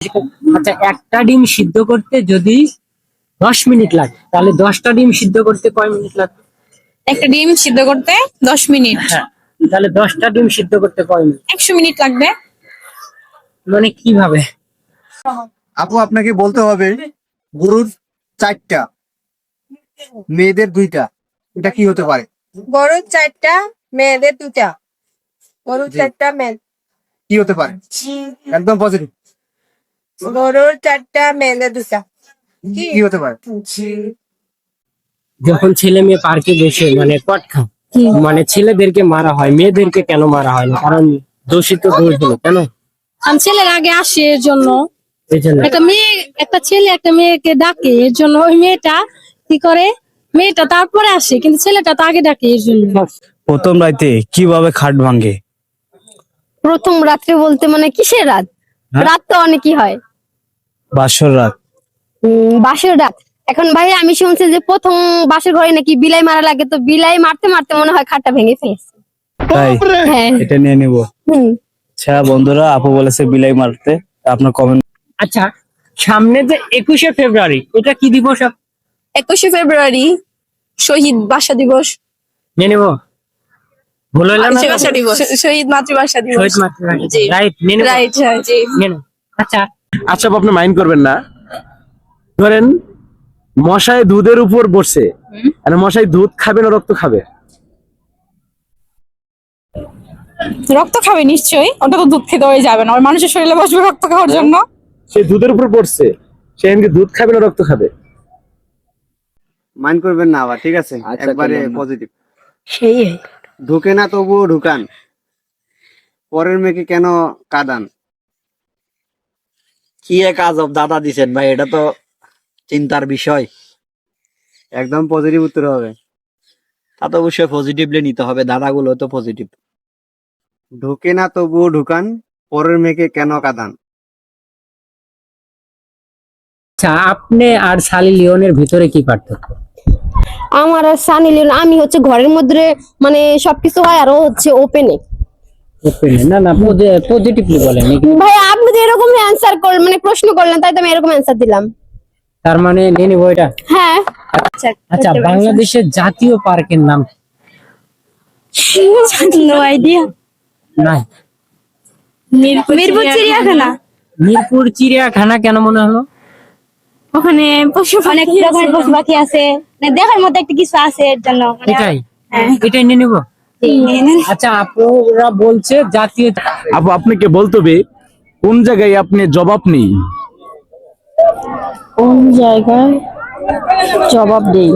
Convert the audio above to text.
আচ্ছা, একটা ডিম সিদ্ধ করতে যদি 10 মিনিট লাগে, তাহলে 10টা ডিম সিদ্ধ করতে কয় মিনিট লাগবে? একটা ডিম সিদ্ধ করতে 10 মিনিট। হ্যাঁ, তাহলে 10টা ডিম সিদ্ধ করতে কয় মিনিট? 100 মিনিট লাগবে। মানে কিভাবে? আপু আপনাকে বলতে হবে গরুর 4টা, মেয়েদের 2টা, এটা কি হতে পারে? গরুর 4টা, মেয়েদের 2টা। গরুর জি। 4টা, মেয়ে কি হতে পারে? একদম পজিটিভ। গরুর 4টা, মেয়েদের 2টা। কি হতে পারে? যখন ছেলে মেয়ে পার্কে বসে মানে কট খায়, মানে ছেলেদেরকে মারা হয়, মেয়েদেরকে কেন মারা হয় না? কারণ দোষিত দোষ হলো কেন? কারণ ছেলের আগে আসে এর জন্য। এই জন্য একটা ছেলে একটা মেয়েকে ডাকে, এর জন্য ওই মেয়েটা কি করে, মেয়েটা তারপরে আসে, কিন্তু ছেলেটা তো আগে ডাকে এর জন্য। প্রথম রাতে কিভাবে খাট ভাঙে? প্রথম রাত্রে বলতে মানে কিসের রাত? রাত তো অনেকই হয়। বাসর রাত। বাসর রাত। এখন ভাই আমি শুনছি যে প্রথম বাসর ঘরে নাকি বিলাই মারা লাগে, তো বিলাই মারতে মারতে মনে হয় খাটটা ভেঙে ফেলেছে। তাই হ্যাঁ। এটা নিয়ে নিব। আচ্ছা বন্ধুরা, আপু বলেছে বিলাই মারতে, আপনার কমেন্ট। আচ্ছা, সামনে যে 21শে ফেব্রুয়ারি, এটা কি দিবস? 21শে ফেব্রুয়ারি শহীদ ভাষা দিবস। নিয়ে নেব? ভুল হইল না? মাতৃভাষা দিবস, শহীদ মাতৃভাষা দিবস। শহীদ মাতৃভাষা, জি। রাইট, নিয়ে নেব? রাইট, হ্যাঁ, জি। নিয়ে নেব। আচ্ছা, আচ্ছা আপনি মাইন্ড করবেন না, ধরেন মশাই দুধের উপর বসে, মানে মশাই দুধ খাবে না রক্ত খাবে? রক্ত খাবে নিশ্চয়ই, ওটা তো দুধ খেতে হয়ে যাবে না, ওই মানুষের শরীরে বসবে রক্ত খাওয়ার জন্য। সে দুধের উপর পড়ছে, সে কি দুধ খাবে না রক্ত খাবে? মাইন্ড করবেন না আবার, ঠিক আছে? একবারে পজিটিভ। সেই ঢুকে না তবুও ঢুকান, পরের মেয়েকে কেন কাঁদান? কি এক আজব দাদা দিছেন ভাই, এটা তো চিন্তার বিষয়। একদম পজিটিভ উত্তর হবে। তা তো অবশ্যই পজিটিভলি নিতে হবে, দাদাগুলো তো পজিটিভ। ঢুকে না তবুও ঢুকান, পরের মেয়েকে কেন কাঁদান? আচ্ছা, আপনি আর সালি লিওনের ভিতরে কি পার্থক্য? আমার আর সানি লিওন, আমি হচ্ছে ঘরের মধ্যে মানে সবকিছু হয়, আর ও হচ্ছে ওপেনে। না না, পজিটিভলি বলেন। ভাই আপনি যে এরকম অ্যানসার করলেন, মানে প্রশ্ন করলেন, তাই তো আমি এরকম অ্যানসার দিলাম। তার মানে নিয়ে নিব এটা? হ্যাঁ। আচ্ছা, বাংলাদেশের জাতীয় পার্কের নাম? No idea. নাই। মিরপুর চিড়িয়াখানা। মিরপুর চিড়িয়াখানা কেন মনে হলো? ওখানে অনেক রকমের পশু পাখি আছে, মানে দেখার মতো একটা কিছু আছে, এর জন্য এটাই এটাই নিয়ে নিব। আচ্ছা, আপনারা বলছে জাতীয়। আপু আপনাকে বলতে হবে কোন জায়গায় আপনি জবাব নেই। কোন জায়গায় জবাব দেই?